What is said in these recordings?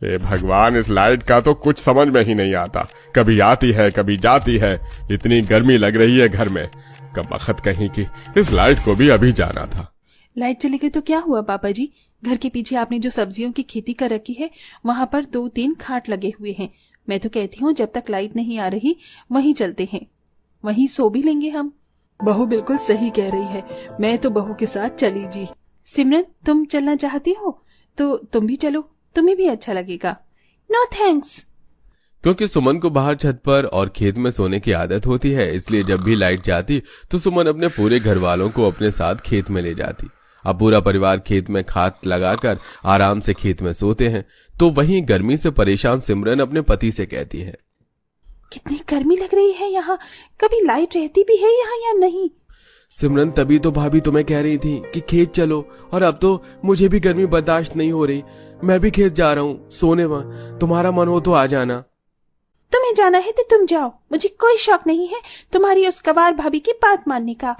हे भगवान, इस लाइट का तो कुछ समझ में ही नहीं आता। कभी आती है कभी जाती है। इतनी गर्मी लग रही है घर में। कब वक्त कहीं की इस लाइट को भी अभी जाना था। लाइट चली गई तो क्या हुआ पापा जी? घर के पीछे आपने जो सब्जियों की खेती कर रखी है वहां पर 2-3 खाट लगे हुए हैं। मैं तो कहती हूँ जब तक लाइट नहीं आ रही वहीं चलते हैं, वहीं सो भी लेंगे हम। बहू बिल्कुल सही कह रही है, मैं तो बहू के साथ चली जी। सिमरन, तुम चलना चाहती हो तो तुम भी चलो, तुम्हें भी अच्छा लगेगा। No thanks. क्योंकि सुमन को बाहर छत पर और खेत में सोने की आदत होती है, इसलिए जब भी लाइट जाती तो सुमन अपने पूरे घर वालों को अपने साथ खेत में ले जाती। अब पूरा परिवार खेत में खाट लगाकर आराम से खेत में सोते हैं। तो वहीं गर्मी से परेशान सिमरन अपने पति से कहती है, कितनी गर्मी लग रही है यहाँ, कभी लाइट रहती भी है यहाँ या नहीं? सिमरन, तभी तो भाभी तुम्हें कह रही थी कि खेत चलो, और अब तो मुझे भी गर्मी बर्दाश्त नहीं हो रही। मैं भी खेत जा रहा हूँ सोने में, तुम्हारा मन हो तो आ जाना। तुम्हें जाना है तो तुम जाओ, मुझे कोई शौक नहीं है तुम्हारी उस गवार भाभी की बात मानने का।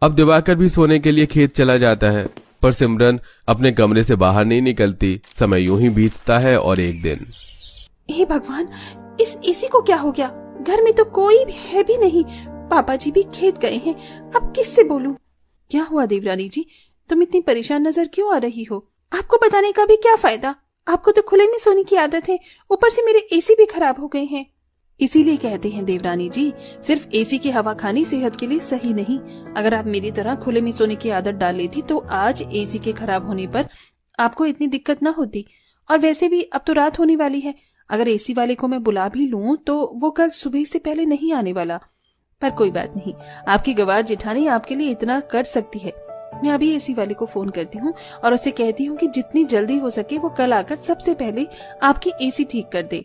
अब दिवाकर भी सोने के लिए खेत चला जाता है, पर सिमरन अपने कमरे से बाहर नहीं निकलती। समय यूं ही बीतता है और एक दिन, हे भगवान, इस एसी को क्या हो गया? घर में तो कोई है भी नहीं, पापा जी भी खेत गए हैं, अब किससे बोलूं? क्या हुआ देवरानी जी, तुम इतनी परेशान नजर क्यों आ रही हो? आपको बताने का भी क्या फायदा, आपको तो खुले में सोने की आदत है, ऊपर से मेरे एसी भी खराब हो गए हैं। इसीलिए कहते हैं देवरानी जी, सिर्फ एसी की हवा खानी सेहत के लिए सही नहीं। अगर आप मेरी तरह खुले में सोने की आदत डाल लेती तो आज एसी के खराब होने पर आपको इतनी दिक्कत न होती। और वैसे भी अब तो रात होने वाली है, अगर एसी वाले को मैं बुला भी लूं तो वो कल सुबह से पहले नहीं आने वाला। पर कोई बात नहीं, आपकी गवार जेठानी आपके लिए इतना कर सकती है। मैं अभी एसी वाले को फोन करती हूँ और उसे कहती हूँ कि जितनी जल्दी हो सके वो कल आकर सबसे पहले आपकी एसी ठीक कर दे।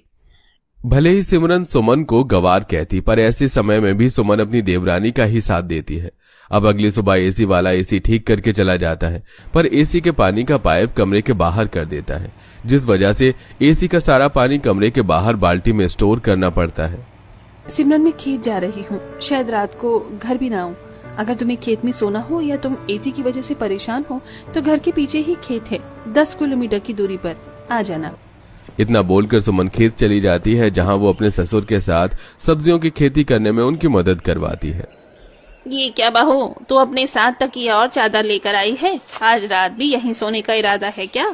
भले ही सिमरन सुमन को गवार कहती, पर ऐसे समय में भी सुमन अपनी देवरानी का ही साथ देती है। अब अगली सुबह एसी वाला एसी ठीक करके चला जाता है, पर एसी के पानी का पाइप कमरे के बाहर कर देता है, जिस वजह से एसी का सारा पानी कमरे के बाहर बाल्टी में स्टोर करना पड़ता है। सिमरन, मैं खेत जा रही हूँ, शायद रात को घर भी ना आऊँ। अगर तुम्हें खेत में सोना हो या तुम एसी की वजह से परेशान हो तो घर के पीछे ही खेत है, 10 किलोमीटर की दूरी पर, आ जाना। इतना बोलकर सुमन खेत चली जाती है, जहां वो अपने ससुर के साथ सब्जियों की खेती करने में उनकी मदद करवाती है। ये क्या बहू, तू अपने साथ तकिया और चादर लेकर आई है? आज रात भी यहीं सोने का इरादा है क्या?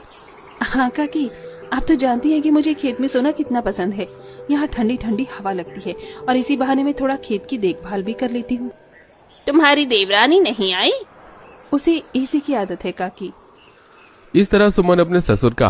हाँ काकी, आप तो जानती हैं कि मुझे खेत में सोना कितना पसंद है। यहाँ ठंडी ठंडी हवा लगती है और इसी बहाने में थोड़ा खेत की देखभाल भी कर लेती हूँ। तुम्हारी देवरानी नहीं आई? उसे एसी की आदत है काकी। इस तरह सुमन अपने ससुर का